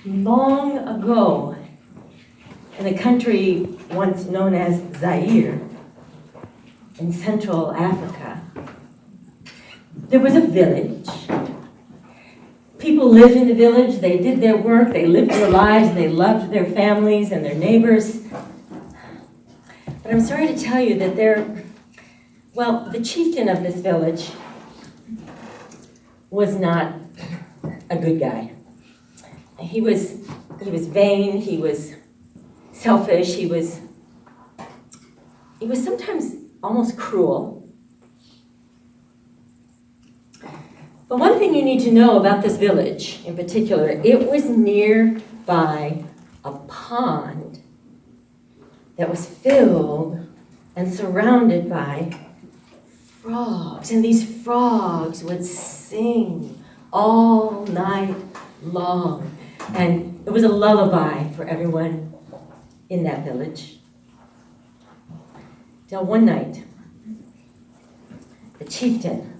Long ago, in a country once known as Zaire, in Central Africa, there was a village. People lived in the village, they did their work, they lived their lives, they loved their families and their neighbors. But I'm sorry to tell you that the chieftain of this village was not a good guy. He was vain, he was selfish, he was sometimes almost cruel. But one thing you need to know about this village in particular, it was nearby a pond that was filled and surrounded by frogs. And these frogs would sing all night long. And it was a lullaby for everyone in that village. Till one night, the chieftain,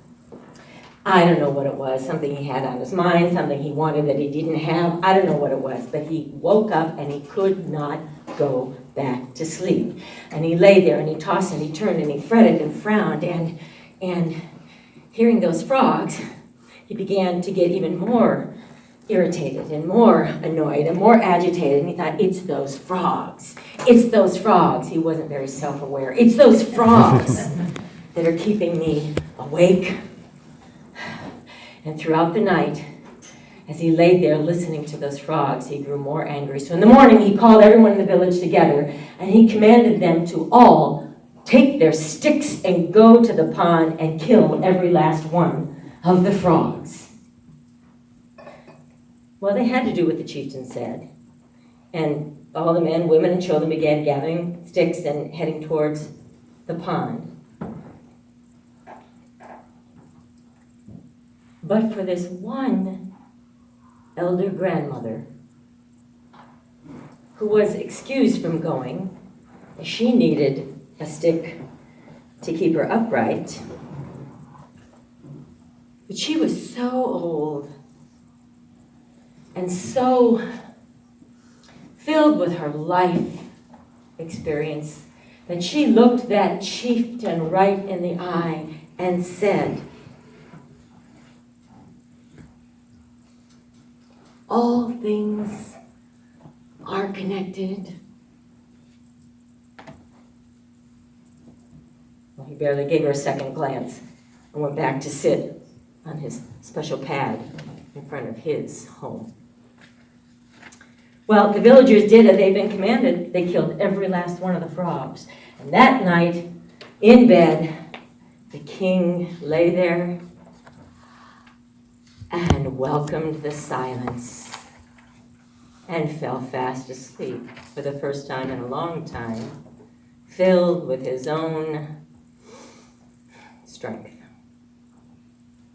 I don't know what it was, something he had on his mind, something he wanted that he didn't have, I don't know what it was, but he woke up and he could not go back to sleep. And he lay there and he tossed and he turned and he fretted and frowned, and hearing those frogs, he began to get even more irritated and more annoyed and more agitated, and he thought, it's those frogs. It's those frogs. He wasn't very self-aware. It's those frogs that are keeping me awake. And throughout the night, as he lay there listening to those frogs, he grew more angry. So in the morning, he called everyone in the village together, and he commanded them to all take their sticks and go to the pond and kill every last one of the frogs. Well, they had to do what the chieftain said. And all the men, women, and children began gathering sticks and heading towards the pond. But for this one elder grandmother who was excused from going, she needed a stick to keep her upright. But she was so old and so filled with her life experience that she looked that chieftain right in the eye and said, all things are connected. Well, he barely gave her a second glance and went back to sit on his special pad in front of his home. Well, the villagers did as they'd been commanded. They killed every last one of the frogs. And that night, in bed, the king lay there and welcomed the silence and fell fast asleep for the first time in a long time, filled with his own strength.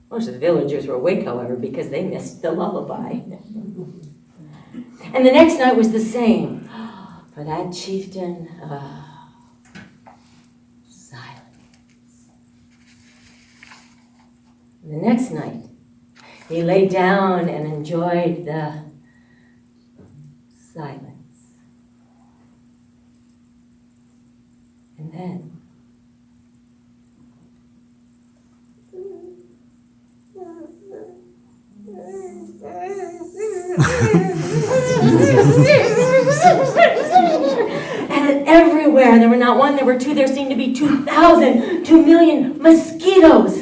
Most of the villagers were awake, however, because they missed the lullaby. And the next night was the same. For that chieftain, silence. And the next night, he lay down and enjoyed the silence. And then, and everywhere, there were not one, there were two, there seemed to be 2,000, 2 million mosquitoes.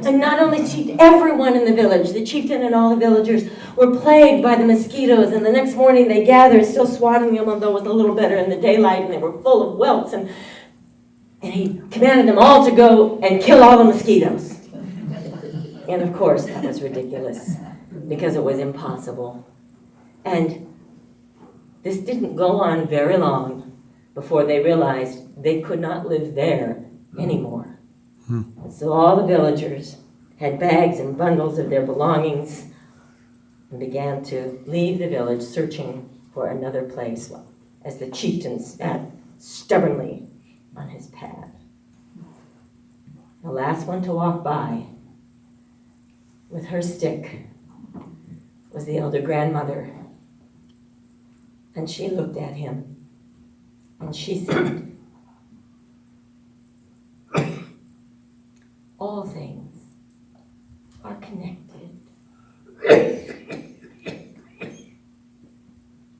And not only everyone in the village, the chieftain and all the villagers were plagued by the mosquitoes. And the next morning they gathered, still swatting them, although it was a little better in the daylight, and they were full of welts. And he commanded them all to go and kill all the mosquitoes. And of course, that was ridiculous, because it was impossible. And this didn't go on very long before they realized they could not live there anymore. And so all the villagers had bags and bundles of their belongings and began to leave the village searching for another place as the chieftain sat stubbornly on his pad. The last one to walk by with her stick was the elder grandmother, And she looked at him, and she said, all things are connected.